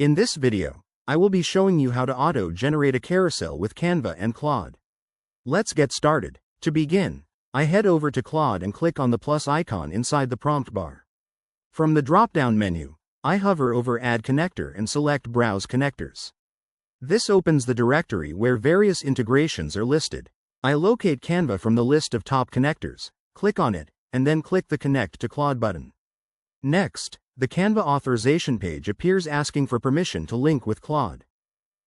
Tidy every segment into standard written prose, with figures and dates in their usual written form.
In this video, I will be showing you how to auto-generate a carousel with Canva and Claude. Let's get started. To begin, I head over to Claude and click on the plus icon inside the prompt bar. From the drop-down menu, I hover over Add Connector and select Browse Connectors. This opens the directory where various integrations are listed. I locate Canva from the list of top connectors, click on it, and then click the Connect to Claude button. Next, the Canva authorization page appears asking for permission to link with Claude.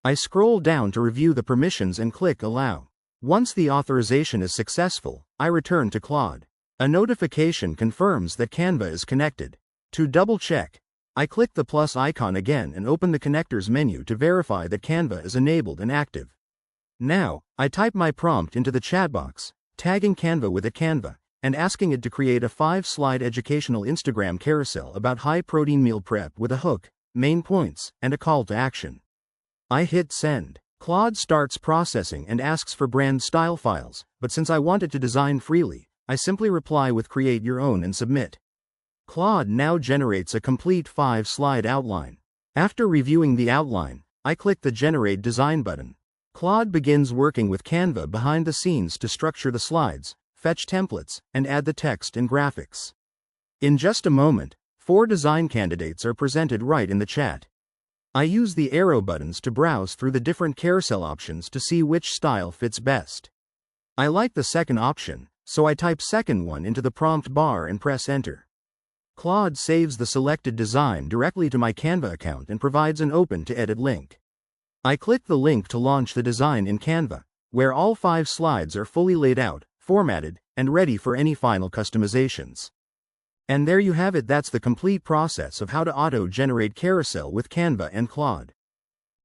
I scroll down to review the permissions and click Allow. Once the authorization is successful, I return to Claude. A notification confirms that Canva is connected. To double-check, I click the plus icon again and open the Connectors menu to verify that Canva is enabled and active. Now, I type my prompt into the chat box, tagging Canva with Canva, and asking it to create a 5-slide educational Instagram carousel about high-protein meal prep with a hook, main points, and a call to action. I hit send. Claude starts processing and asks for brand style files, but since I want it to design freely, I simply reply with create your own and submit. Claude now generates a complete 5-slide outline. After reviewing the outline, I click the Generate Design button. Claude begins working with Canva behind the scenes to structure the slides, fetch templates, and add the text and graphics. In just a moment, 4 design candidates are presented right in the chat. I use the arrow buttons to browse through the different carousel options to see which style fits best. I like the second option, so I type second one into the prompt bar and press enter. Claude saves the selected design directly to my Canva account and provides an open to edit link. I click the link to launch the design in Canva, where all 5 slides are fully laid out, formatted, and ready for any final customizations. And there you have it. That's the complete process of how to auto-generate carousel with Canva and Claude.